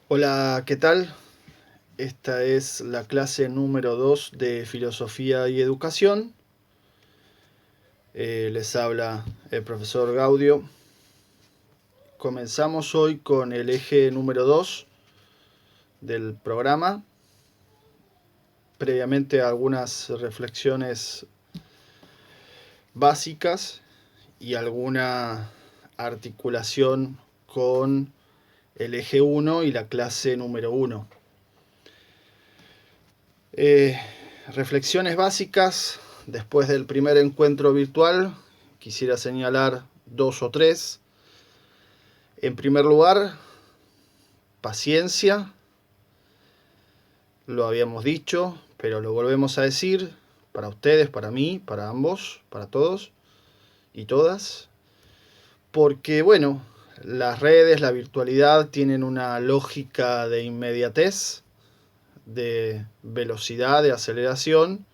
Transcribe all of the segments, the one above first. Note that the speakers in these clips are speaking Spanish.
Hola, ¿qué tal? Esta es la clase número 2 de Filosofía y Educación. Les habla el profesor Gaudio. Comenzamos hoy con el eje número 2 del programa. Previamente algunas reflexiones básicas y alguna articulación con el eje 1 y la clase número 1. Reflexiones básicas. Después del primer encuentro virtual, quisiera señalar dos o tres. En primer lugar, paciencia. Lo habíamos dicho, pero lo volvemos a decir para ustedes, para mí, para ambos, para todos y todas. Porque, bueno, las redes, la virtualidad tienen una lógica de inmediatez, de velocidad, de aceleración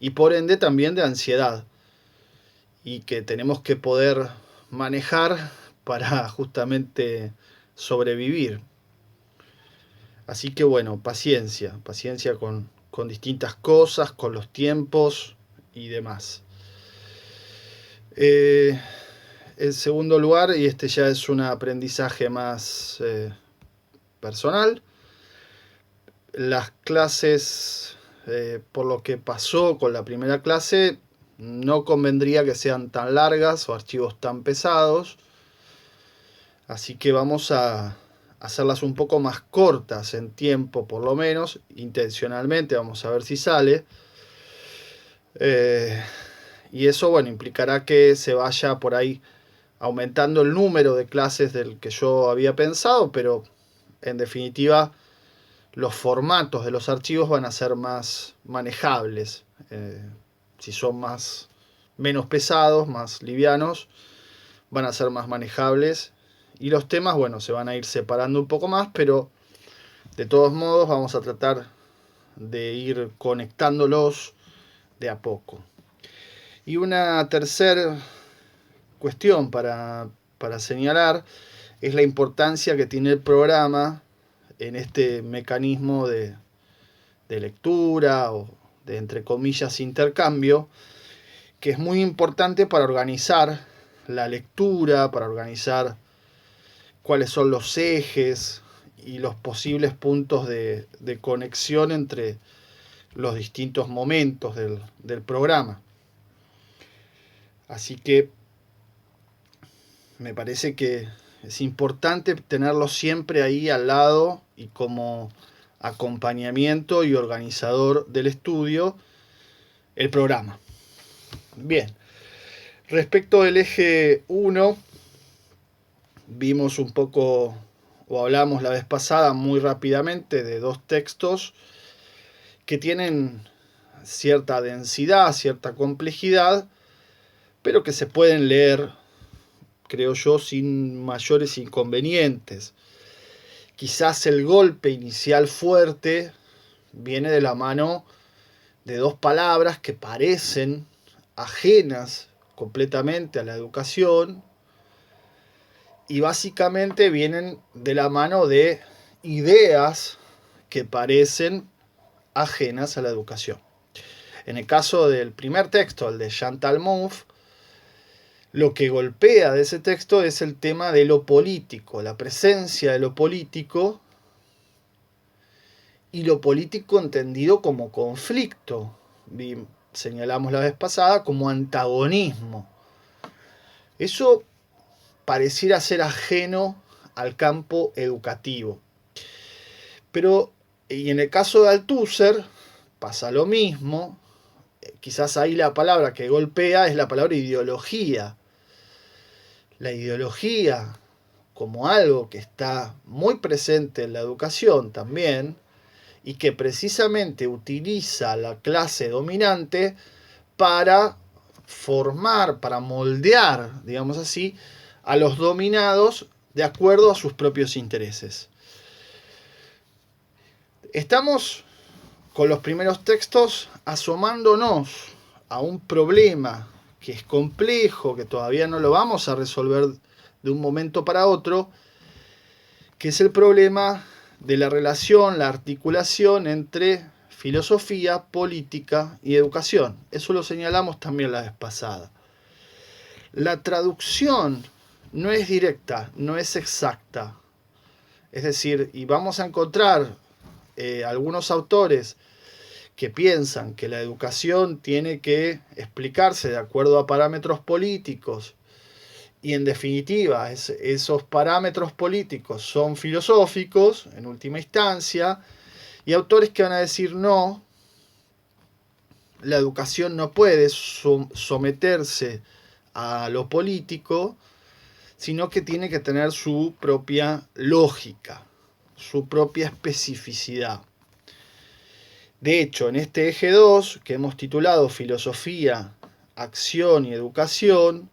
y por ende también de ansiedad, y que tenemos que poder manejar para justamente sobrevivir. Así que bueno, paciencia, paciencia con distintas cosas, con los tiempos y demás. En segundo lugar, y este ya es un aprendizaje más personal, las clases, por lo que pasó con la primera clase, no convendría que sean tan largas o archivos tan pesados. Así que vamos a hacerlas un poco más cortas en tiempo, por lo menos, intencionalmente, vamos a ver si sale. Eh, y eso, bueno, implicará que se vaya por ahí aumentando el número de clases del que yo había pensado, pero en definitiva los formatos de los archivos van a ser más manejables. Si son menos pesados, más livianos, van a ser más manejables. Y los temas, bueno, se van a ir separando un poco más, pero de todos modos vamos a tratar de ir conectándolos de a poco. Y una tercera cuestión para señalar es la importancia que tiene el programa en este mecanismo de lectura o de, entre comillas, intercambio, que es muy importante para organizar la lectura, para organizar cuáles son los ejes y los posibles puntos de conexión entre los distintos momentos del programa. Así que me parece que es importante tenerlo siempre ahí al lado y como acompañamiento y organizador del estudio, el programa. Bien, respecto del eje 1, vimos un poco, o hablamos la vez pasada muy rápidamente, de dos textos que tienen cierta densidad, cierta complejidad, pero que se pueden leer, creo yo, sin mayores inconvenientes. Quizás el golpe inicial fuerte viene de la mano de dos palabras que parecen ajenas completamente a la educación y básicamente vienen de la mano de ideas que parecen ajenas a la educación. En el caso del primer texto, el de Chantal Mouffe, lo que golpea de ese texto es el tema de lo político, la presencia de lo político y lo político entendido como conflicto. Señalamos la vez pasada como antagonismo. Eso pareciera ser ajeno al campo educativo. Pero, y en el caso de Althusser, pasa lo mismo. Quizás ahí la palabra que golpea es la palabra ideología. La ideología como algo que está muy presente en la educación también y que precisamente utiliza la clase dominante para formar, para moldear, digamos así, a los dominados de acuerdo a sus propios intereses. Estamos con los primeros textos asomándonos a un problema que es complejo, que todavía no lo vamos a resolver de un momento para otro, que es el problema de la relación, la articulación entre filosofía, política y educación. Eso lo señalamos también la vez pasada. La traducción no es directa, no es exacta. Es decir, y vamos a encontrar algunos autores que piensan que la educación tiene que explicarse de acuerdo a parámetros políticos y en definitiva esos parámetros políticos son filosóficos en última instancia, y autores que van a decir no, la educación no puede someterse a lo político, sino que tiene que tener su propia lógica, su propia especificidad. De hecho, en este eje 2, que hemos titulado Filosofía, Acción y Educación,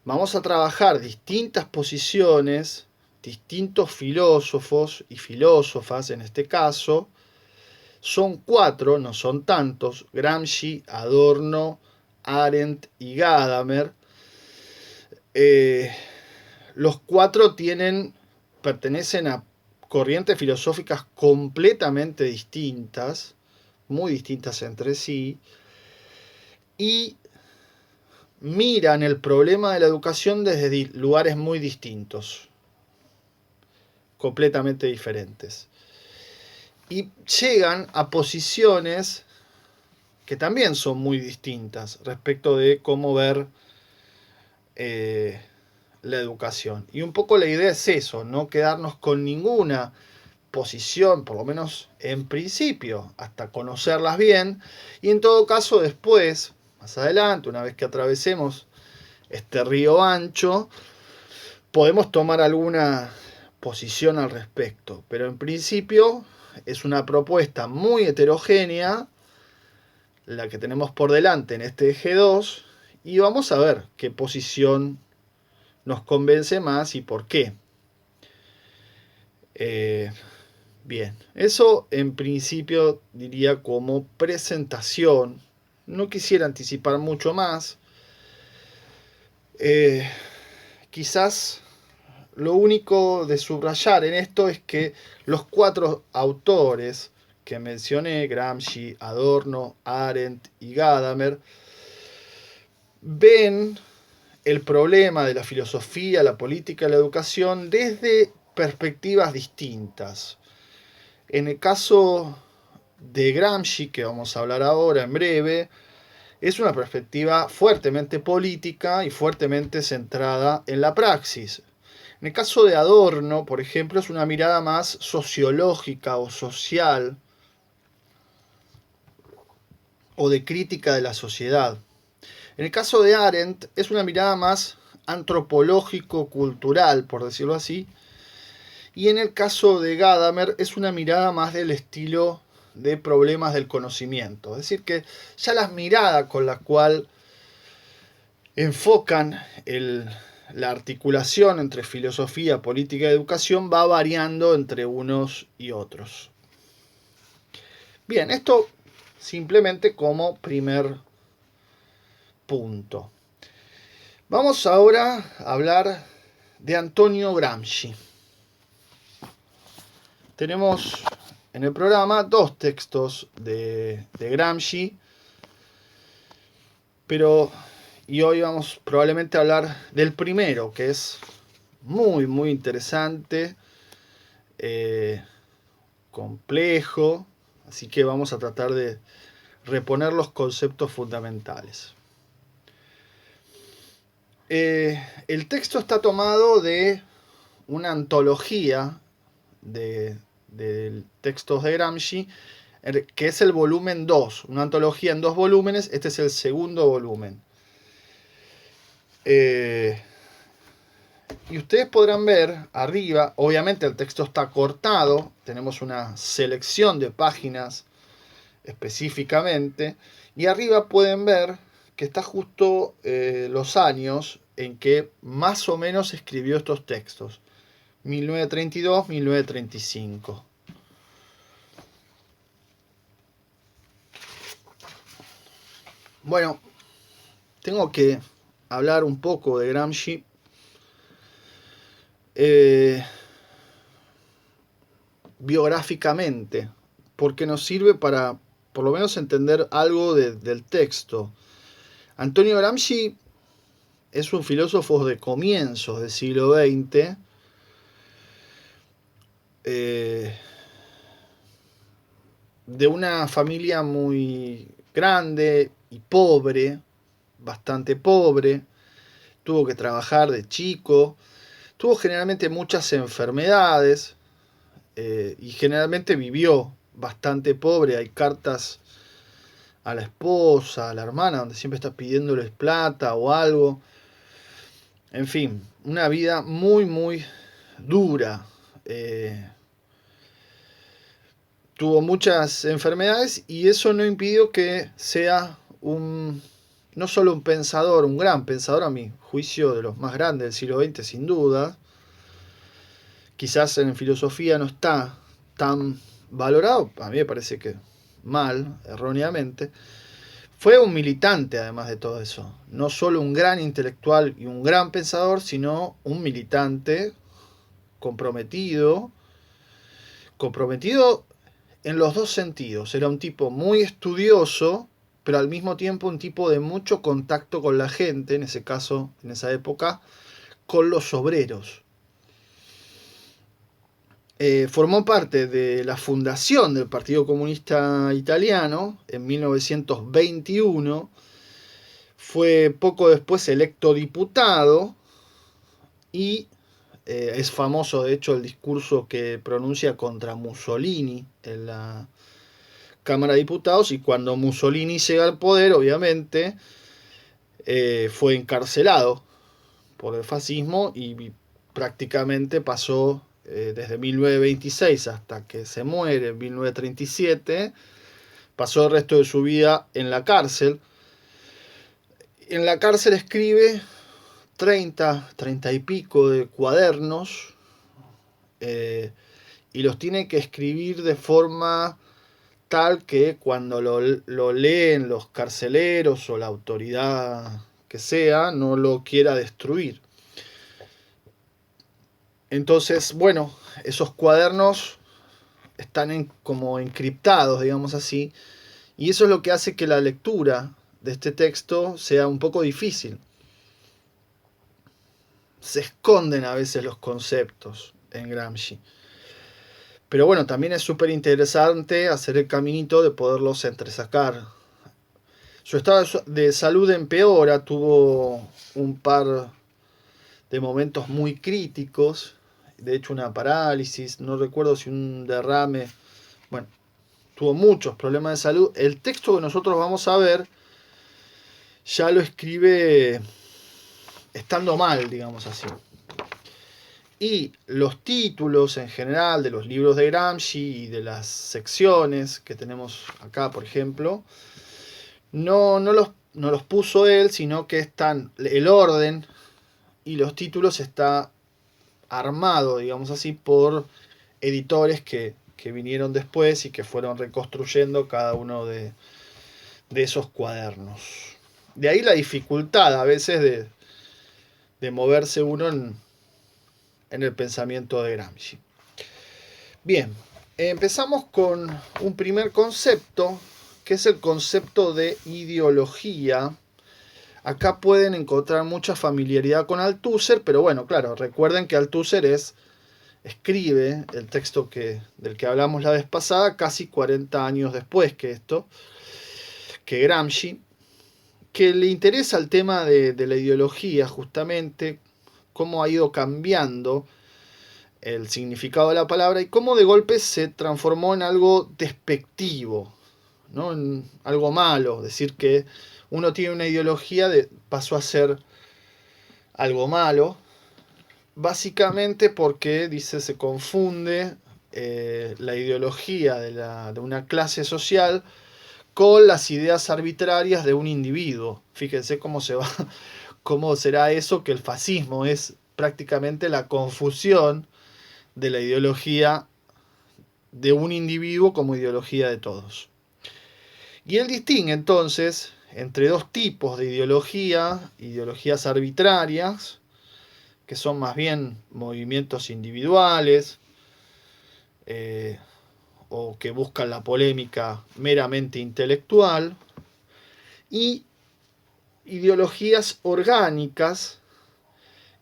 vamos a trabajar distintas posiciones, distintos filósofos y filósofas en este caso. Son 4, no son tantos: Gramsci, Adorno, Arendt y Gadamer. Los 4 pertenecen a corrientes filosóficas completamente distintas, muy distintas entre sí, y miran el problema de la educación desde lugares muy distintos, completamente diferentes. Y llegan a posiciones que también son muy distintas respecto de cómo ver la educación. Y un poco la idea es eso, no quedarnos con ninguna posición, por lo menos en principio, hasta conocerlas bien, y en todo caso después, más adelante, una vez que atravesemos este río ancho, podemos tomar alguna posición al respecto, pero en principio es una propuesta muy heterogénea la que tenemos por delante en este eje 2, y vamos a ver qué posición nos convence más y por qué. Bien, eso en principio diría como presentación. No quisiera anticipar mucho más. Quizás lo único de subrayar en esto es que los 4 autores que mencioné, Gramsci, Adorno, Arendt y Gadamer, ven el problema de la filosofía, la política y la educación desde perspectivas distintas. En el caso de Gramsci, que vamos a hablar ahora en breve, es una perspectiva fuertemente política y fuertemente centrada en la praxis. En el caso de Adorno, por ejemplo, es una mirada más sociológica o social, o de crítica de la sociedad. En el caso de Arendt es una mirada más antropológico-cultural, por decirlo así, y en el caso de Gadamer es una mirada más del estilo de problemas del conocimiento. Es decir, que ya las miradas con las cuales enfocan la articulación entre filosofía, política y educación va variando entre unos y otros. Bien, esto simplemente como primer punto. Vamos ahora a hablar de Antonio Gramsci. Tenemos en el programa 2 textos de Gramsci, y hoy vamos probablemente a hablar del primero, que es muy, muy interesante, complejo, así que vamos a tratar de reponer los conceptos fundamentales. El texto está tomado de una antología de textos de Gramsci, que es el volumen 2, una antología en 2 volúmenes. Este es el segundo volumen. Y ustedes podrán ver arriba, obviamente el texto está cortado, tenemos una selección de páginas específicamente, y arriba pueden ver que está justo los años en que más o menos escribió estos textos: 1932-1935. Bueno, tengo que hablar un poco de Gramsci. biográficamente, porque nos sirve para, por lo menos, entender algo del texto. Antonio Gramsci es un filósofo de comienzos del siglo XX, de una familia muy grande y pobre, bastante pobre, tuvo que trabajar de chico, tuvo generalmente muchas enfermedades y generalmente vivió bastante pobre. Hay cartas a la esposa, a la hermana, donde siempre está pidiéndoles plata o algo. En fin, una vida muy, muy dura. Tuvo muchas enfermedades y eso no impidió que sea no solo un pensador, un gran pensador, a mi juicio de los más grandes del siglo XX, sin duda. Quizás en filosofía no está tan valorado, a mí me parece que mal, erróneamente. Fue un militante, además de todo eso. No solo un gran intelectual y un gran pensador, sino un militante comprometido. Comprometido en los dos sentidos. Era un tipo muy estudioso, pero al mismo tiempo un tipo de mucho contacto con la gente, en ese caso, en esa época, con los obreros. Formó parte de la fundación del Partido Comunista Italiano en 1921. Fue poco después electo diputado y es famoso, de hecho, el discurso que pronuncia contra Mussolini en la Cámara de Diputados, y cuando Mussolini llega al poder, obviamente, fue encarcelado por el fascismo y prácticamente pasó desde 1926 hasta que se muere en 1937, pasó el resto de su vida en la cárcel. En la cárcel escribe 30 y pico de cuadernos y los tiene que escribir de forma tal que cuando lo leen los carceleros o la autoridad que sea, no lo quiera destruir. Entonces, bueno, esos cuadernos están como encriptados, digamos así, y eso es lo que hace que la lectura de este texto sea un poco difícil. Se esconden a veces los conceptos en Gramsci. Pero bueno, también es súper interesante hacer el caminito de poderlos entresacar. Su estado de salud empeora, tuvo un par de momentos muy críticos, de hecho una parálisis, no recuerdo si un derrame, bueno, tuvo muchos problemas de salud. El texto que nosotros vamos a ver ya lo escribe estando mal, digamos así. Y los títulos en general de los libros de Gramsci y de las secciones que tenemos acá, por ejemplo, no los puso él, sino que están el orden y los títulos está armado, digamos así, por editores que vinieron después y que fueron reconstruyendo cada uno de esos cuadernos. De ahí la dificultad a veces de moverse uno en el pensamiento de Gramsci. Bien, empezamos con un primer concepto, que es el concepto de ideología. Acá pueden encontrar mucha familiaridad con Althusser, pero bueno, claro, recuerden que Althusser escribe el texto del que hablamos la vez pasada casi 40 años después que Gramsci, que le interesa el tema de la ideología, justamente, cómo ha ido cambiando el significado de la palabra y cómo de golpe se transformó en algo despectivo, ¿no? En algo malo. Decir que uno tiene una ideología pasó a ser algo malo, básicamente porque, dice, se confunde la ideología de una clase social con las ideas arbitrarias de un individuo. Fíjense cómo será eso, que el fascismo es prácticamente la confusión de la ideología de un individuo como ideología de todos. Y él distingue entonces entre dos tipos de ideologías arbitrarias, que son más bien movimientos individuales, o que buscan la polémica meramente intelectual, y ideologías orgánicas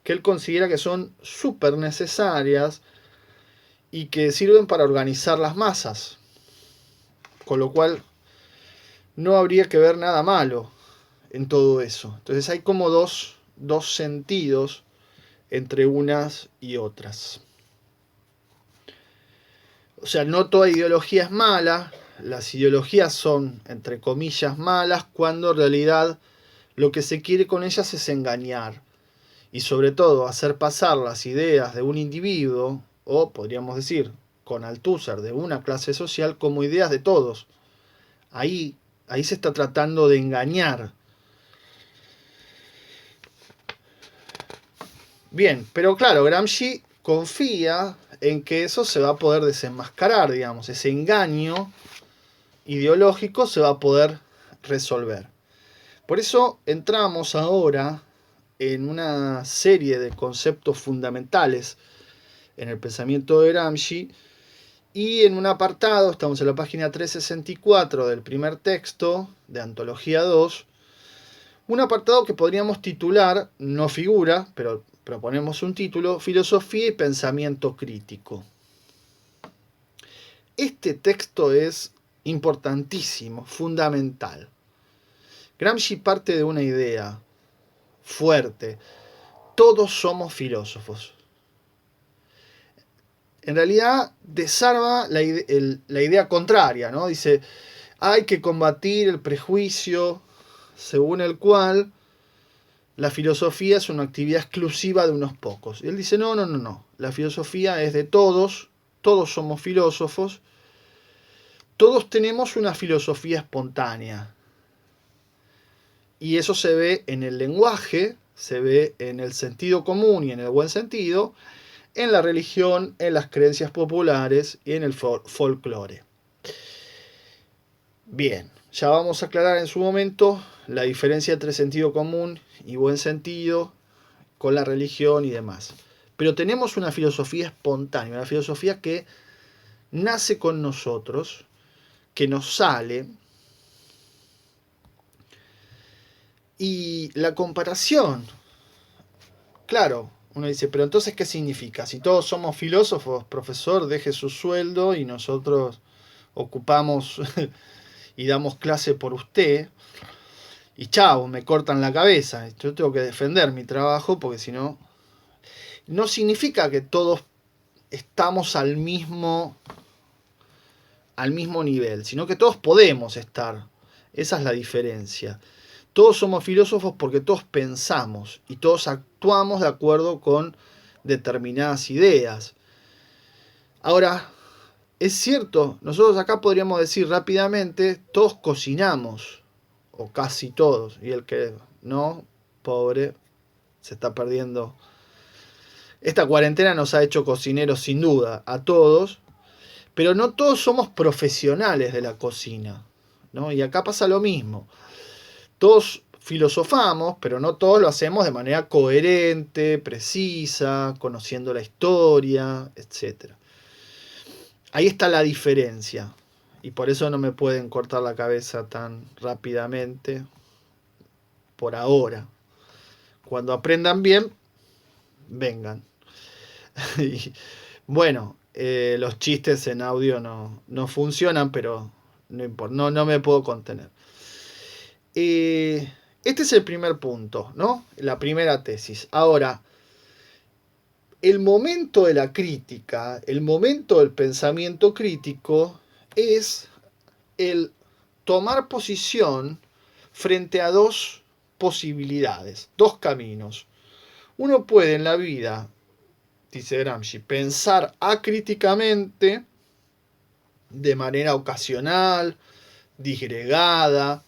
que él considera que son súper necesarias y que sirven para organizar las masas, con lo cual no habría que ver nada malo en todo eso. Entonces hay como dos sentidos entre unas y otras. O sea, no toda ideología es mala, las ideologías son, entre comillas, malas, cuando en realidad lo que se quiere con ellas es engañar. Y sobre todo hacer pasar las ideas de un individuo, o podríamos decir, con Althusser, de una clase social, como ideas de todos. Ahí se está tratando de engañar. Bien, pero claro, Gramsci confía en que eso se va a poder desenmascarar, digamos, ese engaño ideológico se va a poder resolver. Por eso entramos ahora en una serie de conceptos fundamentales en el pensamiento de Gramsci, y en un apartado, estamos en la página 364 del primer texto de Antología 2, un apartado que podríamos titular, no figura, pero proponemos un título, Filosofía y Pensamiento Crítico. Este texto es importantísimo, fundamental. Gramsci parte de una idea fuerte: todos somos filósofos. En realidad desarma la idea contraria, ¿no? Dice, hay que combatir el prejuicio según el cual la filosofía es una actividad exclusiva de unos pocos. Y él dice, no, la filosofía es de todos, todos somos filósofos, todos tenemos una filosofía espontánea. Y eso se ve en el lenguaje, se ve en el sentido común y en el buen sentido, en la religión, en las creencias populares y en el folclore. Bien, ya vamos a aclarar en su momento la diferencia entre sentido común y buen sentido con la religión y demás. Pero tenemos una filosofía espontánea, una filosofía que nace con nosotros, que nos sale. Y la comparación, claro, uno dice, pero entonces, ¿qué significa? Si todos somos filósofos, profesor, deje su sueldo y nosotros ocupamos y damos clase por usted, y chao, me cortan la cabeza. Yo tengo que defender mi trabajo porque si no, no significa que todos estamos al mismo nivel, sino que todos podemos estar. Esa es la diferencia. Todos somos filósofos porque todos pensamos y todos actuamos de acuerdo con determinadas ideas. Ahora, es cierto, nosotros acá podríamos decir rápidamente, todos cocinamos, o casi todos, y el que no, pobre, se está perdiendo. Esta cuarentena nos ha hecho cocineros sin duda, a todos, pero no todos somos profesionales de la cocina, ¿no? Y acá pasa lo mismo. Todos filosofamos, pero no todos lo hacemos de manera coherente, precisa, conociendo la historia, etc. Ahí está la diferencia. Y por eso no me pueden cortar la cabeza tan rápidamente por ahora. Cuando aprendan bien, vengan. Y, bueno, los chistes en audio no funcionan, pero no importa, no me puedo contener. Este es el primer punto, ¿no? La primera tesis. Ahora, el momento de la crítica, el momento del pensamiento crítico es el tomar posición frente a dos posibilidades, dos caminos. Uno puede en la vida, dice Gramsci, pensar acríticamente, de manera ocasional, disgregada,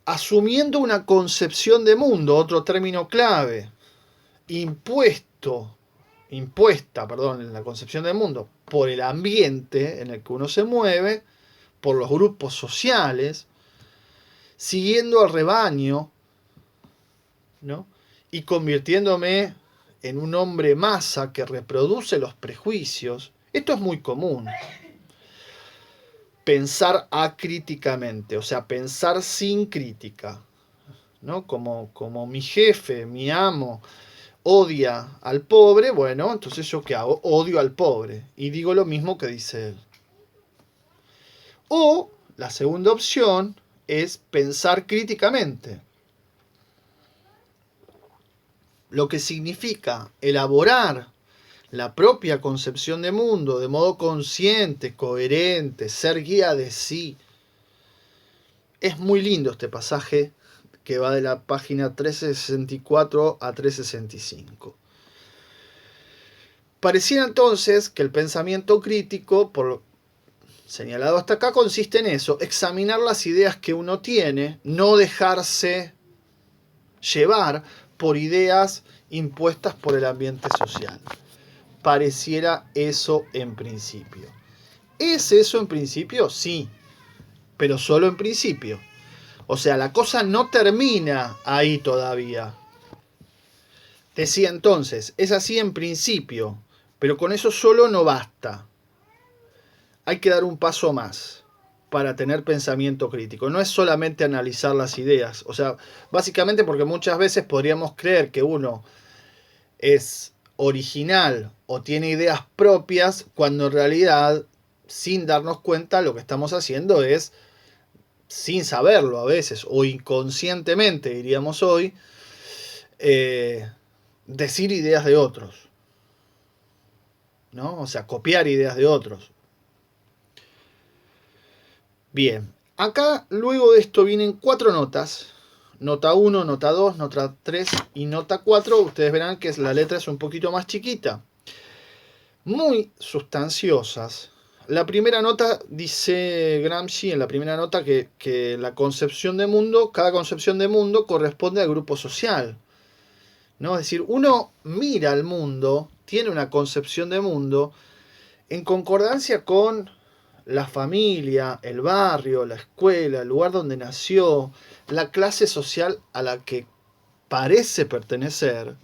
asumiendo una concepción de mundo, otro término clave, impuesta, en la concepción del mundo, por el ambiente en el que uno se mueve, por los grupos sociales, siguiendo al rebaño, ¿no? Y convirtiéndome en un hombre masa que reproduce los prejuicios, esto es muy común. Pensar acríticamente, o sea, pensar sin crítica, ¿no? Como mi jefe, mi amo, odia al pobre, bueno, entonces yo ¿qué hago? Odio al pobre. Y digo lo mismo que dice él. O la segunda opción es pensar críticamente. Lo que significa elaborar la propia concepción de mundo de modo consciente, coherente, ser guía de sí. Es muy lindo este pasaje que va de la página 1364 a 1365. Pareciera entonces que el pensamiento crítico, por lo señalado hasta acá, consiste en eso, examinar las ideas que uno tiene, no dejarse llevar por ideas impuestas por el ambiente social. Pareciera eso en principio. ¿Es eso en principio? Sí, pero solo en principio. O sea, la cosa no termina ahí todavía. Decía entonces, es así en principio, pero con eso solo no basta. Hay que dar un paso más para tener pensamiento crítico. No es solamente analizar las ideas. O sea, básicamente porque muchas veces podríamos creer que uno es original o tiene ideas propias cuando en realidad, sin darnos cuenta, lo que estamos haciendo es, sin saberlo a veces, o inconscientemente diríamos hoy, decir ideas de otros, ¿no? O sea, copiar ideas de otros. Bien, acá luego de esto vienen 4 notas. Nota 1, nota 2, nota 3 y nota 4. Ustedes verán que la letra es un poquito más chiquita. Muy sustanciosas. La primera nota, dice Gramsci en la primera nota, que la concepción de mundo, cada concepción de mundo corresponde al grupo social, ¿no? Es decir, uno mira al mundo, tiene una concepción de mundo en concordancia con la familia, el barrio, la escuela, el lugar donde nació, la clase social a la que parece pertenecer,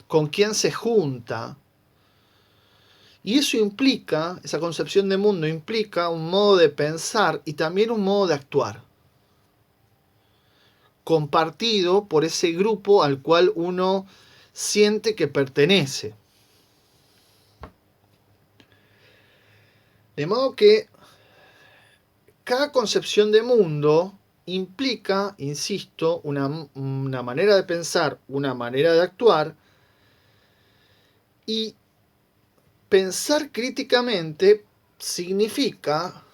con quién se junta. Y eso implica, esa concepción de mundo implica un modo de pensar y también un modo de actuar, compartido por ese grupo al cual uno siente que pertenece. De modo que cada concepción de mundo implica, insisto, una manera de pensar, una manera de actuar, y pensar críticamente significa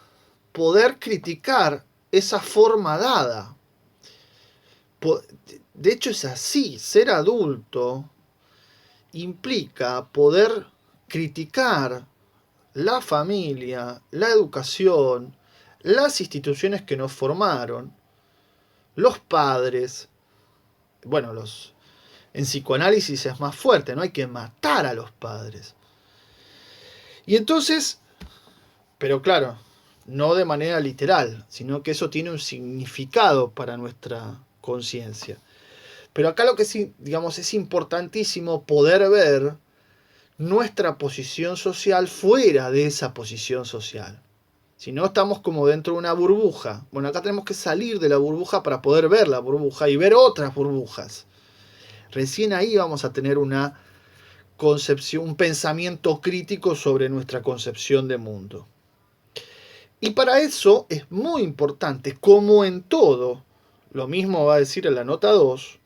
poder criticar esa forma dada. De hecho es así, ser adulto implica poder criticar la familia, la educación, las instituciones que nos formaron, los padres. Bueno, en psicoanálisis es más fuerte, no hay que matar a los padres. Y entonces, pero claro, no de manera literal, sino que eso tiene un significado para nuestra conciencia. Pero acá lo que sí, digamos, es importantísimo poder ver nuestra posición social fuera de esa posición social. Si no, estamos como dentro de una burbuja. Bueno, acá tenemos que salir de la burbuja para poder ver la burbuja y ver otras burbujas. Recién ahí vamos a tener una concepción, un pensamiento crítico sobre nuestra concepción de mundo. Y para eso es muy importante, como en todo, lo mismo va a decir en la nota 2,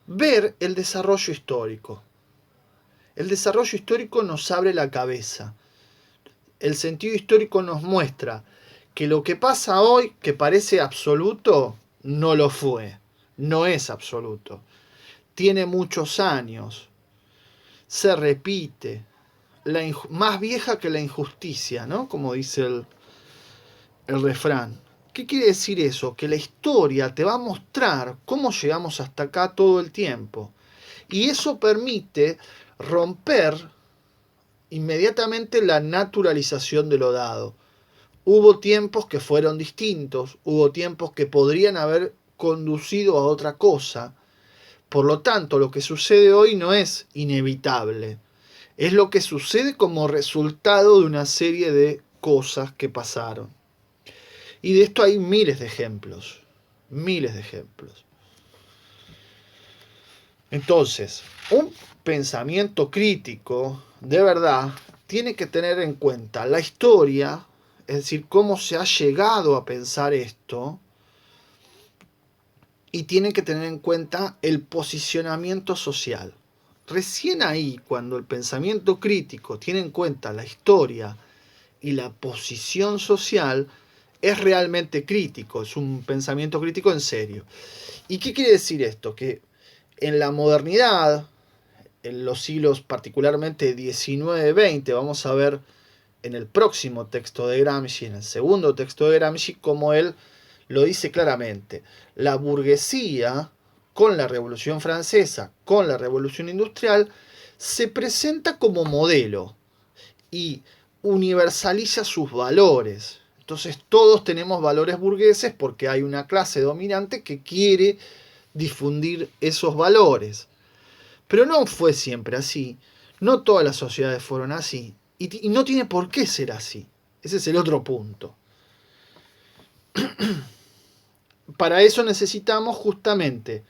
ver el desarrollo histórico. El desarrollo histórico nos abre la cabeza. El sentido histórico nos muestra que lo que pasa hoy, que parece absoluto, no lo fue. No es absoluto. Tiene muchos años. Se repite. Más vieja que la injusticia, ¿no? Como dice el refrán. ¿Qué quiere decir eso? Que la historia te va a mostrar cómo llegamos hasta acá todo el tiempo. Y eso permite romper inmediatamente la naturalización de lo dado. Hubo tiempos que fueron distintos, hubo tiempos que podrían haber conducido a otra cosa, Por lo tanto, lo que sucede hoy no es inevitable. Es lo que sucede como resultado de una serie de cosas que pasaron. Y de esto hay miles de ejemplos. Miles de ejemplos. Entonces, un pensamiento crítico, de verdad, tiene que tener en cuenta la historia, es decir, cómo se ha llegado a pensar esto, y tiene que tener en cuenta el posicionamiento social. Recién ahí, cuando el pensamiento crítico tiene en cuenta la historia y la posición social, es realmente crítico, es un pensamiento crítico en serio. ¿Y qué quiere decir esto? Que en la modernidad, en los siglos particularmente 19-20, vamos a ver en el próximo texto de Gramsci, en el segundo texto de Gramsci, como él lo dice claramente. La burguesía, con la Revolución Francesa, con la Revolución Industrial, se presenta como modelo y universaliza sus valores. Entonces todos tenemos valores burgueses porque hay una clase dominante que quiere difundir esos valores. Pero no fue siempre así. No todas las sociedades fueron así. Y no tiene por qué ser así. Ese es el otro punto. Para eso necesitamos justamente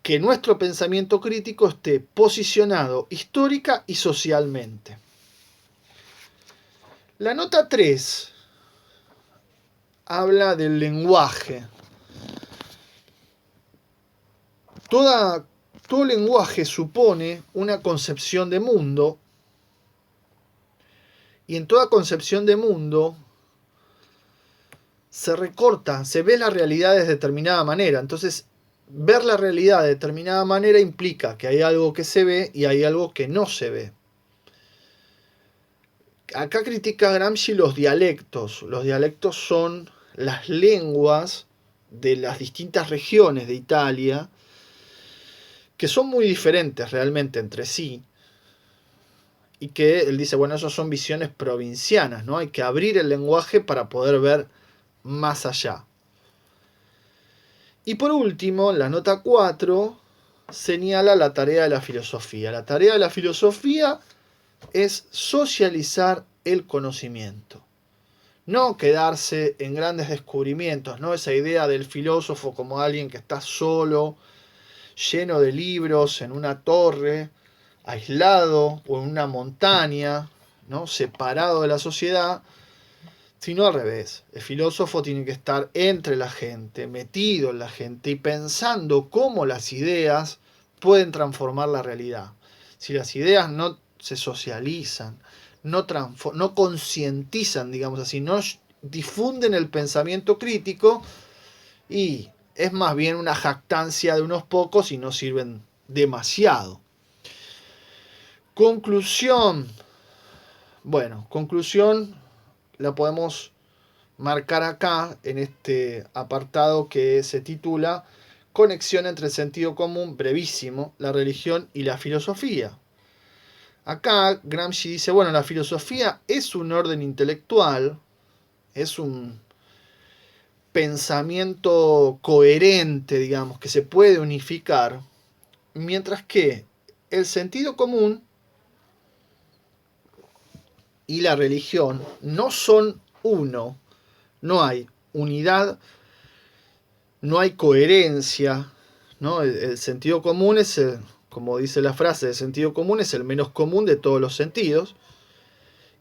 que nuestro pensamiento crítico esté posicionado histórica y socialmente. La nota 3 habla del lenguaje. Todo lenguaje supone una concepción de mundo, y en toda concepción de mundo se recorta, se ve la realidad de determinada manera. Entonces, ver la realidad de determinada manera implica que hay algo que se ve y hay algo que no se ve. Acá critica Gramsci los dialectos. Los dialectos son las lenguas de las distintas regiones de Italia, que son muy diferentes realmente entre sí, y que él dice, bueno, eso son visiones provincianas, ¿no? Hay que abrir el lenguaje para poder ver más allá. Y por último, la nota 4 señala la tarea de la filosofía. La tarea de la filosofía es socializar el conocimiento. No quedarse en grandes descubrimientos, ¿no? Esa idea del filósofo como alguien que está solo, lleno de libros, en una torre, aislado o en una montaña, ¿no? Separado de la sociedad, sino al revés. El filósofo tiene que estar entre la gente, metido en la gente y pensando cómo las ideas pueden transformar la realidad. Si las ideas no se socializan, no concientizan, digamos así, no difunden el pensamiento crítico, y es más bien una jactancia de unos pocos y no sirven demasiado. Conclusión. Bueno, conclusión la podemos marcar acá en este apartado que se titula Conexión entre el sentido común, brevísimo, la religión y la filosofía. Acá Gramsci dice, bueno, la filosofía es un orden intelectual, es un pensamiento coherente, digamos, que se puede unificar, mientras que el sentido común y la religión no son uno, no hay unidad, no hay coherencia, ¿no? El sentido común es, como dice la frase, el sentido común es el menos común de todos los sentidos,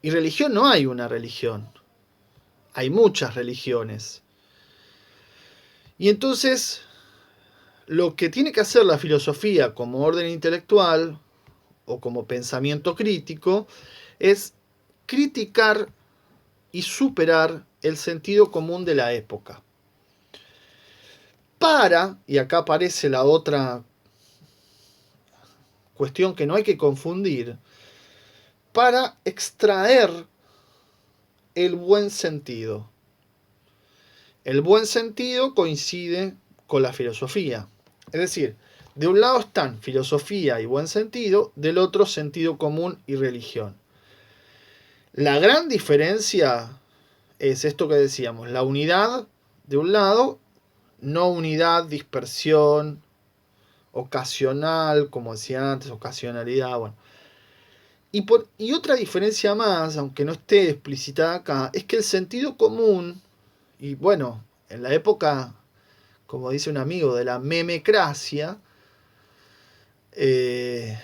y religión no hay una religión, hay muchas religiones. Y entonces, lo que tiene que hacer la filosofía como orden intelectual o como pensamiento crítico es criticar y superar el sentido común de la época. Y acá aparece la otra cuestión que no hay que confundir, para extraer el buen sentido. El buen sentido coincide con la filosofía. Es decir, de un lado están filosofía y buen sentido, del otro sentido común y religión. La gran diferencia es esto que decíamos, la unidad de un lado, no unidad, dispersión, ocasional, como decía antes, ocasionalidad, bueno. Y otra diferencia más, aunque no esté explicitada acá, es que el sentido común, y bueno, en la época, como dice un amigo, de la memecracia, eh,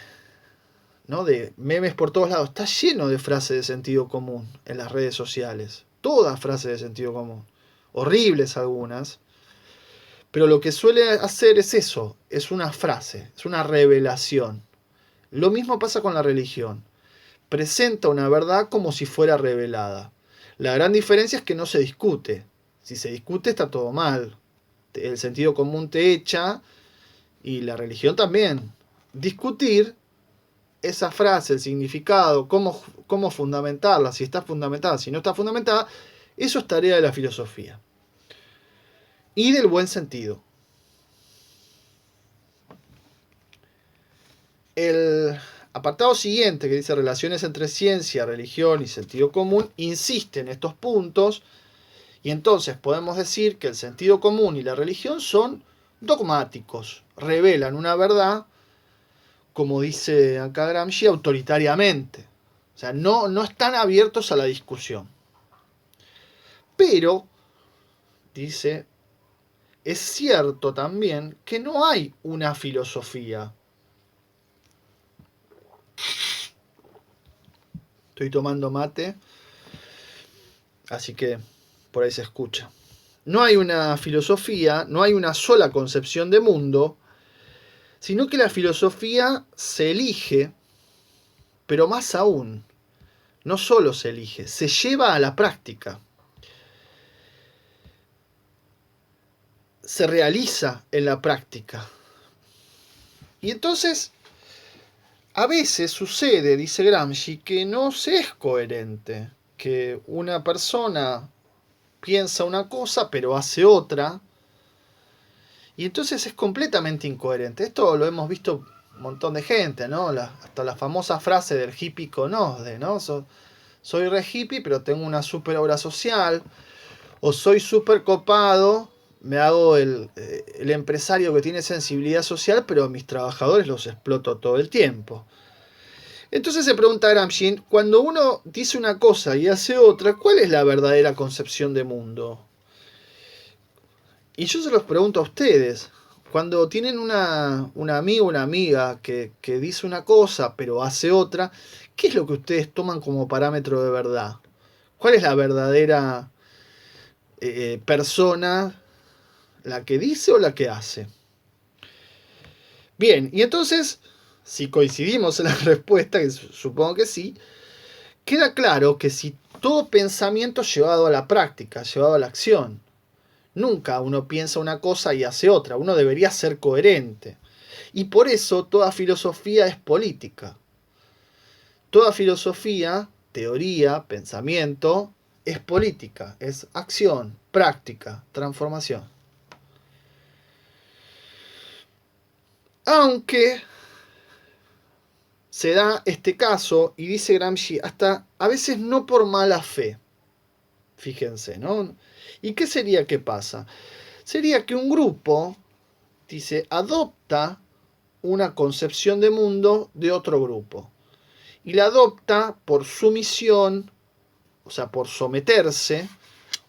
¿no? De memes por todos lados, está lleno de frases de sentido común en las redes sociales. Todas frases de sentido común. Horribles algunas. Pero lo que suele hacer es eso, es una frase, es una revelación. Lo mismo pasa con la religión. Presenta una verdad como si fuera revelada. La gran diferencia es que no se discute. Si se discute está todo mal. El sentido común te echa y la religión también. Discutir esa frase, el significado, cómo fundamentarla, si está fundamentada, si no está fundamentada, eso es tarea de la filosofía. Y del buen sentido. El apartado siguiente, que dice relaciones entre ciencia, religión y sentido común, insiste en estos puntos, y entonces podemos decir que el sentido común y la religión son dogmáticos, revelan una verdad, como dice acá Gramsci, autoritariamente. O sea, no están abiertos a la discusión. Pero, dice, es cierto también que no hay una filosofía. Estoy tomando mate, así que por ahí se escucha. No hay una filosofía, no hay una sola concepción de mundo, sino que la filosofía se elige, pero más aún, no solo se elige, se lleva a la práctica. Se realiza en la práctica. Y entonces, a veces sucede, dice Gramsci, que no se es coherente, que una persona piensa una cosa pero hace otra, y entonces es completamente incoherente. Esto lo hemos visto un montón de gente, ¿no? Hasta la famosa frase del hippie conosde, ¿no? Soy re hippie pero tengo una super obra social, o soy súper copado, me hago el empresario que tiene sensibilidad social, pero a mis trabajadores los exploto todo el tiempo. Entonces se pregunta Gramsci, cuando uno dice una cosa y hace otra, ¿cuál es la verdadera concepción de mundo? Y yo se los pregunto a ustedes, cuando tienen un amigo o una amiga que dice una cosa pero hace otra, ¿qué es lo que ustedes toman como parámetro de verdad? ¿Cuál es la verdadera persona, la que dice o la que hace? Bien, y entonces, si coincidimos en la respuesta, que supongo que sí, queda claro que si todo pensamiento llevado a la práctica, llevado a la acción, nunca uno piensa una cosa y hace otra, uno debería ser coherente. Y por eso toda filosofía es política. Toda filosofía, teoría, pensamiento, es política, es acción, práctica, transformación. Aunque se da este caso, y dice Gramsci, hasta a veces no por mala fe. Fíjense, ¿no? ¿Y qué sería que pasa? Sería que un grupo, dice, adopta una concepción de mundo de otro grupo. Y la adopta por sumisión, o sea, por someterse,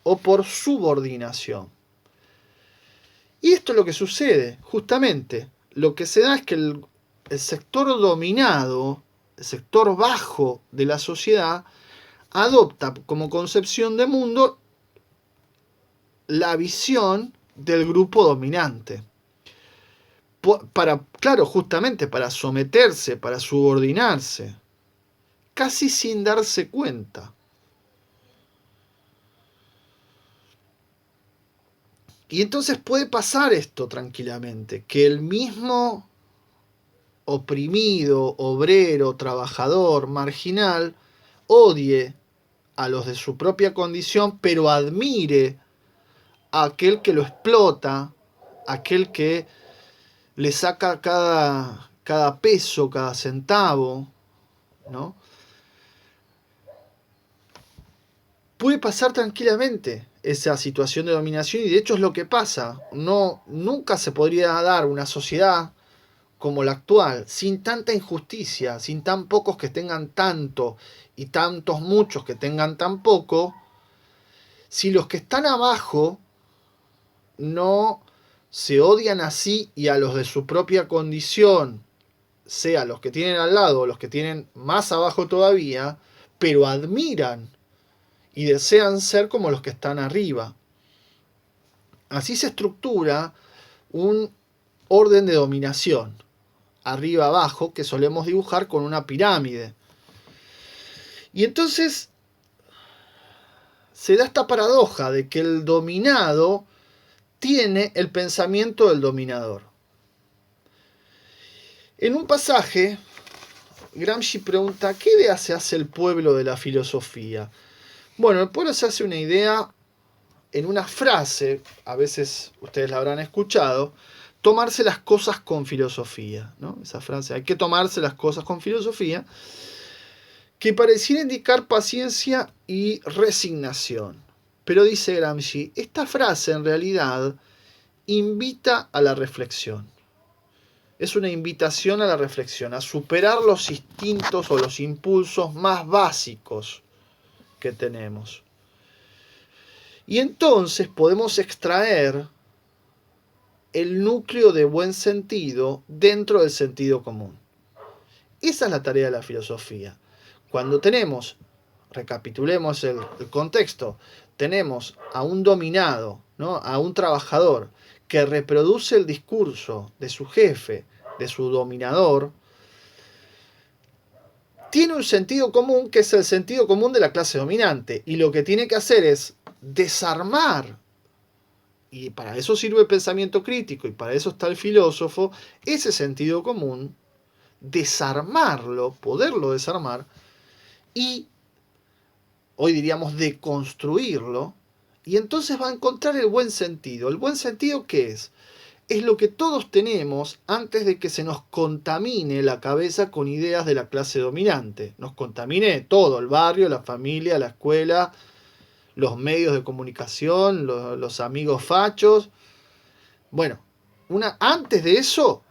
o por subordinación. Y esto es lo que sucede, justamente. Lo que se da es que el sector dominado, el sector bajo de la sociedad, adopta como concepción de mundo la visión del grupo dominante. Claro, justamente para someterse, para subordinarse, casi sin darse cuenta. Y entonces puede pasar esto tranquilamente, que el mismo oprimido, obrero, trabajador, marginal, odie a los de su propia condición, pero admire a aquel que lo explota, aquel que le saca cada peso, cada centavo, ¿no? Puede pasar tranquilamente esa situación de dominación y de hecho es lo que pasa. Nunca se podría dar una sociedad como la actual, sin tanta injusticia, sin tan pocos que tengan tanto y tantos muchos que tengan tan poco, si los que están abajo no se odian así y a los de su propia condición, sea los que tienen al lado o los que tienen más abajo todavía, pero admiran y desean ser como los que están arriba. Así se estructura un orden de dominación, arriba abajo, que solemos dibujar con una pirámide. Y entonces se da esta paradoja de que el dominado tiene el pensamiento del dominador. En un pasaje, Gramsci pregunta, ¿qué idea se hace el pueblo de la filosofía? Bueno, el pueblo se hace una idea en una frase, a veces ustedes la habrán escuchado, tomarse las cosas con filosofía, ¿no? Esa frase, hay que tomarse las cosas con filosofía, que pareciera indicar paciencia y resignación. Pero dice Gramsci, esta frase en realidad invita a la reflexión. Es una invitación a la reflexión, a superar los instintos o los impulsos más básicos que tenemos. Y entonces podemos extraer el núcleo de buen sentido dentro del sentido común. Esa es la tarea de la filosofía. Cuando tenemos, recapitulemos el contexto, tenemos a un dominado, ¿no? A un trabajador que reproduce el discurso de su jefe, de su dominador, tiene un sentido común que es el sentido común de la clase dominante. Y lo que tiene que hacer es desarmar, y para eso sirve el pensamiento crítico y para eso está el filósofo, ese sentido común, desarmarlo, poderlo desarmar y, hoy diríamos, deconstruirlo, y entonces va a encontrar el buen sentido. ¿El buen sentido qué es? Es lo que todos tenemos antes de que se nos contamine la cabeza con ideas de la clase dominante. Nos contamine todo, el barrio, la familia, la escuela, los medios de comunicación, los amigos fachos. Bueno, antes de eso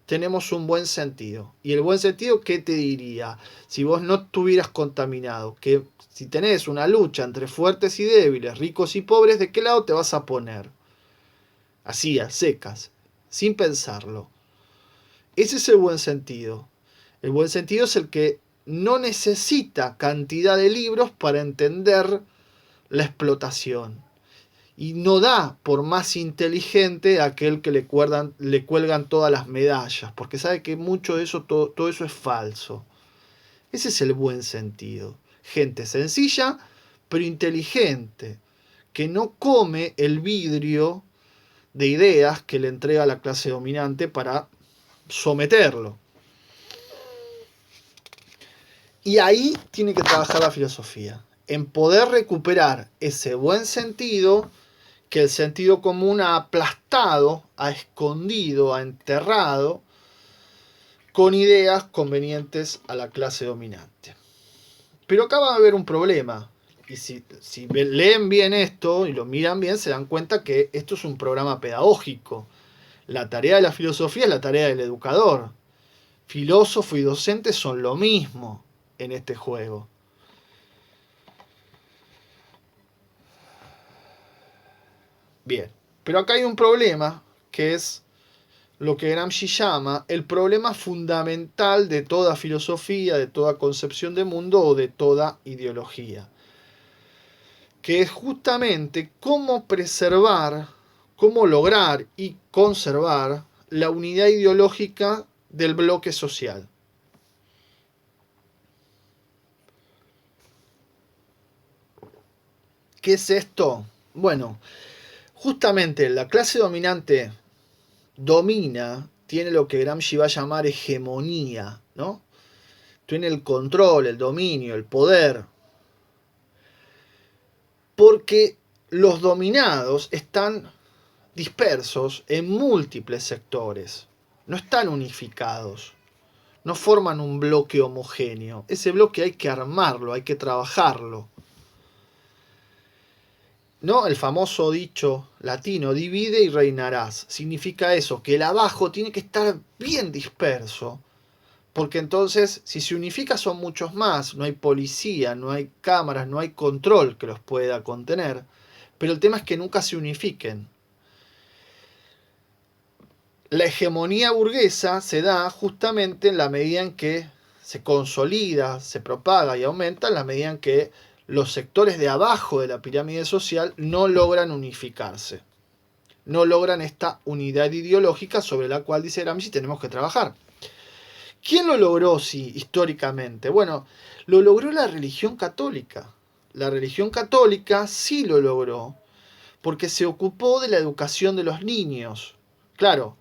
tenemos un buen sentido. ¿Y el buen sentido qué te diría? Si vos no estuvieras contaminado, que si tenés una lucha entre fuertes y débiles, ricos y pobres, ¿de qué lado te vas a poner? Así, a secas, sin pensarlo. Ese es el buen sentido. El buen sentido es el que no necesita cantidad de libros para entender la explotación. Y no da por más inteligente a aquel que le cuelgan todas las medallas, porque sabe que mucho de eso, todo eso es falso. Ese es el buen sentido. Gente sencilla, pero inteligente, que no come el vidrio de ideas que le entrega la clase dominante para someterlo. Y ahí tiene que trabajar la filosofía, en poder recuperar ese buen sentido que el sentido común ha aplastado, ha escondido, ha enterrado, con ideas convenientes a la clase dominante. Pero acá va a haber un problema. Y si leen bien esto y lo miran bien, se dan cuenta que esto es un programa pedagógico. La tarea de la filosofía es la tarea del educador. Filósofo y docente son lo mismo en este juego. Bien, pero acá hay un problema que es lo que Gramsci llama el problema fundamental de toda filosofía, de toda concepción de mundo o de toda ideología, que es justamente cómo preservar, cómo lograr y conservar la unidad ideológica del bloque social. ¿Qué es esto? Bueno, justamente la clase dominante domina, tiene lo que Gramsci va a llamar hegemonía, ¿no? Tiene el control, el dominio, el poder. Porque los dominados están dispersos en múltiples sectores, no están unificados, no forman un bloque homogéneo. Ese bloque hay que armarlo, hay que trabajarlo. ¿no? El famoso dicho latino, divide y reinarás. Significa eso, que el abajo tiene que estar bien disperso. Porque entonces, si se unifica, son muchos más. No hay policía, no hay cámaras, no hay control que los pueda contener. Pero el tema es que nunca se unifiquen. La hegemonía burguesa se da justamente en la medida en que se consolida, se propaga y aumenta, en la medida en que los sectores de abajo de la pirámide social no logran unificarse. No logran esta unidad ideológica sobre la cual, dice Gramsci, tenemos que trabajar. ¿Quién lo logró, sí, históricamente? Bueno, lo logró la religión católica. La religión católica sí lo logró, porque se ocupó de la educación de los niños. Claro,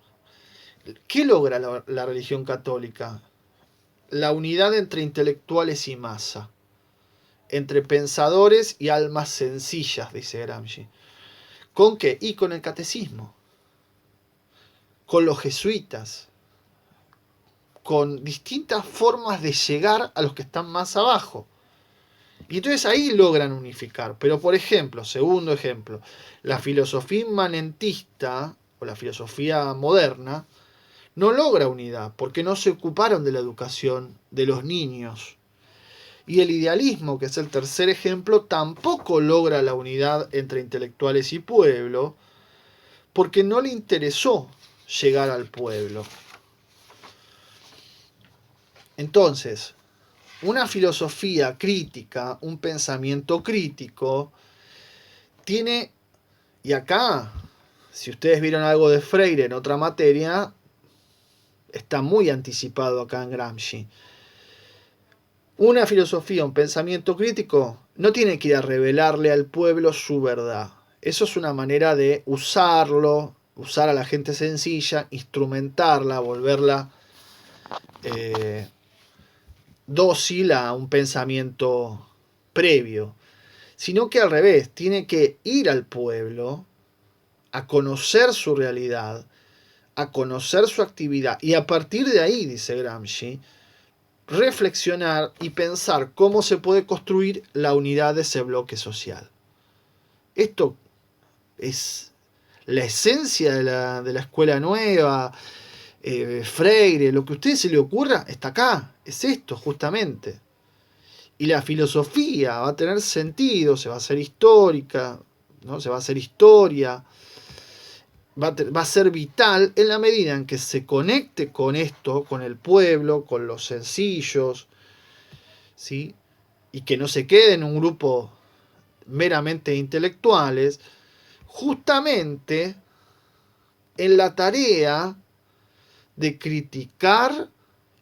¿qué logra la religión católica? La unidad entre intelectuales y masa, entre pensadores y almas sencillas, dice Gramsci. ¿Con qué? Y con el catecismo, con los jesuitas, con distintas formas de llegar a los que están más abajo. Y entonces ahí logran unificar. Pero por ejemplo, segundo ejemplo, la filosofía inmanentista o la filosofía moderna no logra unidad porque no se ocuparon de la educación de los niños. Y el idealismo, que es el tercer ejemplo, tampoco logra la unidad entre intelectuales y pueblo porque no le interesó llegar al pueblo. Entonces, una filosofía crítica, un pensamiento crítico, tiene, y acá, si ustedes vieron algo de Freire en otra materia, está muy anticipado acá en Gramsci. Una filosofía, un pensamiento crítico, no tiene que ir a revelarle al pueblo su verdad. Eso es una manera de usarlo, usar a la gente sencilla, instrumentarla, volverla dócil a un pensamiento previo, sino que al revés, tiene que ir al pueblo a conocer su realidad, a conocer su actividad y a partir de ahí, dice Gramsci, reflexionar y pensar cómo se puede construir la unidad de ese bloque social. Esto es la esencia de la escuela nueva, Freire, lo que a usted se le ocurra, está acá, es esto justamente. Y la filosofía va a tener sentido, se va a hacer histórica, ¿no? Se va a hacer historia, va a ser vital en la medida en que se conecte con esto, con el pueblo, con los sencillos, ¿sí? Y que no se quede en un grupo meramente intelectuales, justamente en la tarea de criticar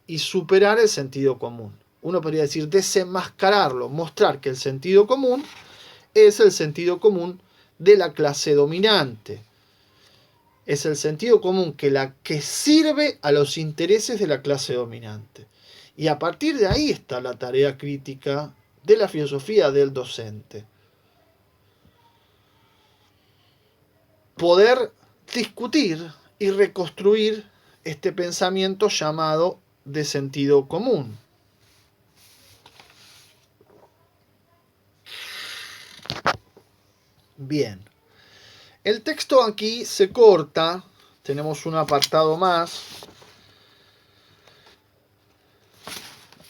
y superar el sentido común. Uno podría decir desenmascararlo, mostrar que el sentido común es el sentido común de la clase dominante. Es el sentido común que sirve a los intereses de la clase dominante. Y a partir de ahí está la tarea crítica de la filosofía del docente. Poder discutir y reconstruir este pensamiento llamado de sentido común. Bien. El texto aquí se corta, tenemos un apartado más,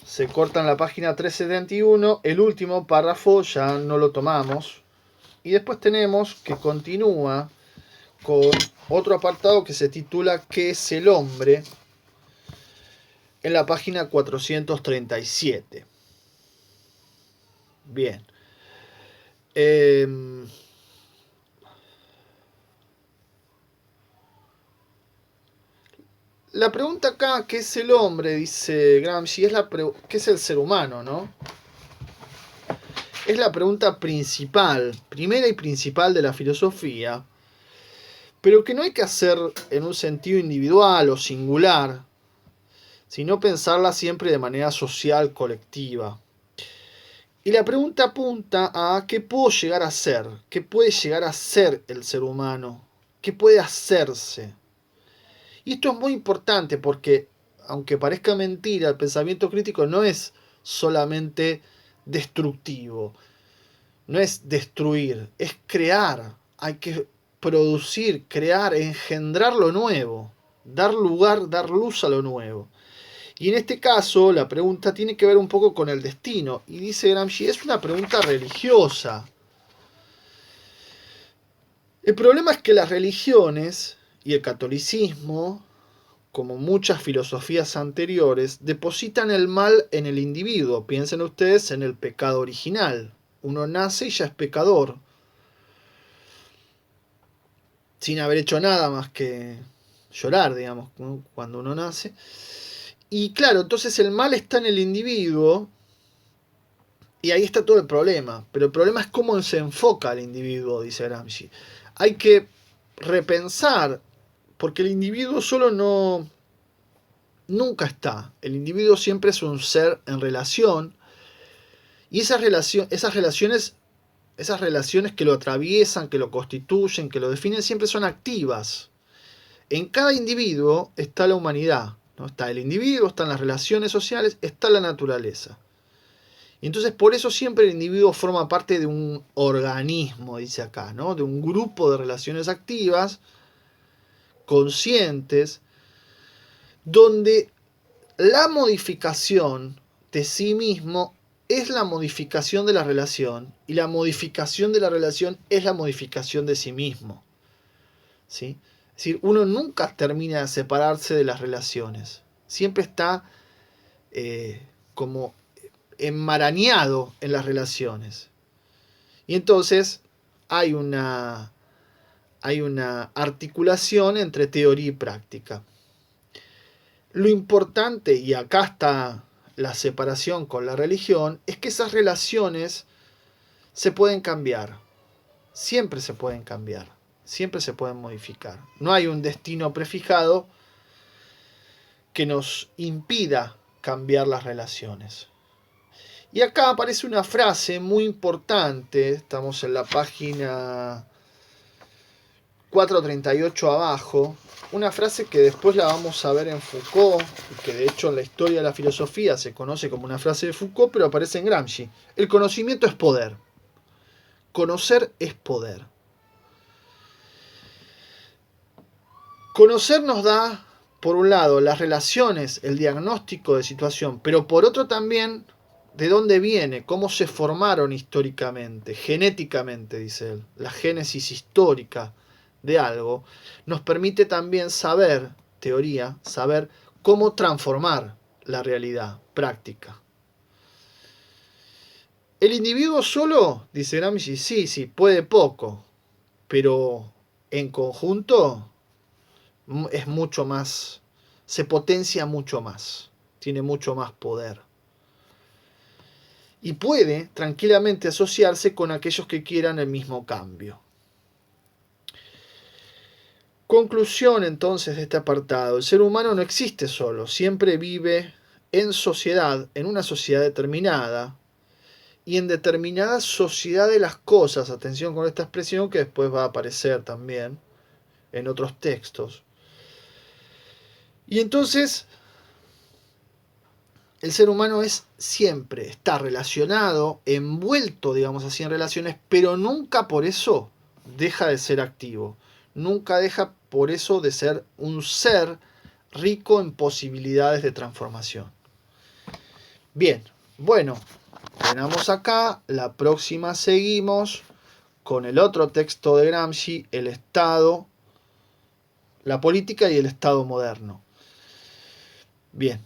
se corta en la página 371, el último párrafo ya no lo tomamos, y después tenemos que continúa con otro apartado que se titula ¿Qué es el hombre?, en la página 437. Bien. La pregunta acá, ¿qué es el hombre?, dice Gramsci, ¿qué es el ser humano?, ¿no? Es la pregunta principal, primera y principal de la filosofía, pero que no hay que hacer en un sentido individual o singular, sino pensarla siempre de manera social, colectiva. Y la pregunta apunta a qué puedo llegar a ser, qué puede llegar a ser el ser humano, qué puede hacerse. Y esto es muy importante porque, aunque parezca mentira, el pensamiento crítico no es solamente destructivo. no es destruir, es crear. Hay que producir, crear, engendrar lo nuevo, dar lugar, dar luz a lo nuevo. Y en este caso la pregunta tiene que ver un poco con el destino. Y dice Gramsci, es una pregunta religiosa. El problema es que las religiones y el catolicismo, como muchas filosofías anteriores, depositan el mal en el individuo. Piensen ustedes en el pecado original. Uno nace y ya es pecador, sin haber hecho nada más que llorar, digamos, cuando uno nace. Y claro, entonces el mal está en el individuo y ahí está todo el problema. Pero el problema es cómo se enfoca al individuo, dice Gramsci. Hay que repensar, porque el individuo solo nunca está. El individuo siempre es un ser en relación y esas relaciones que lo atraviesan, que lo constituyen, que lo definen, siempre son activas. En cada individuo está la humanidad, ¿no? Está el individuo, están las relaciones sociales, está la naturaleza. Y entonces por eso siempre el individuo forma parte de un organismo, dice acá, ¿no? De un grupo de relaciones activas, conscientes, donde la modificación de sí mismo es la modificación de la relación y la modificación de la relación es la modificación de sí mismo. ¿Sí? Es decir, uno nunca termina de separarse de las relaciones. Siempre está como enmarañado en las relaciones. Y entonces hay una articulación entre teoría y práctica. Lo importante, y acá está la separación con la religión, es que esas relaciones se pueden cambiar. Siempre se pueden cambiar. Siempre se pueden modificar. No hay un destino prefijado que nos impida cambiar las relaciones. Y acá aparece una frase muy importante. Estamos en la página 438 abajo. Una frase que después la vamos a ver en Foucault, y que de hecho en la historia de la filosofía se conoce como una frase de Foucault, pero aparece en Gramsci. El conocimiento es poder. Conocer es poder. Conocer nos da, por un lado, las relaciones, el diagnóstico de situación, pero por otro también de dónde viene, cómo se formaron históricamente, genéticamente, dice él. La génesis histórica de algo nos permite también saber, teoría, saber cómo transformar la realidad práctica. El individuo solo, dice Gramsci, sí, puede poco, pero en conjunto es mucho más, se potencia mucho más, tiene mucho más poder. Y puede tranquilamente asociarse con aquellos que quieran el mismo cambio. Conclusión entonces de este apartado. El ser humano no existe solo, siempre vive en sociedad, en una sociedad determinada, y en determinada sociedad de las cosas. Atención con esta expresión que después va a aparecer también en otros textos. Y entonces el ser humano siempre está relacionado, envuelto, digamos así, en relaciones, pero nunca por eso deja de ser activo. Nunca deja por eso de ser un ser rico en posibilidades de transformación. Bien, bueno, tenemos acá, la próxima seguimos con el otro texto de Gramsci, el Estado, la política y el Estado moderno. Bien.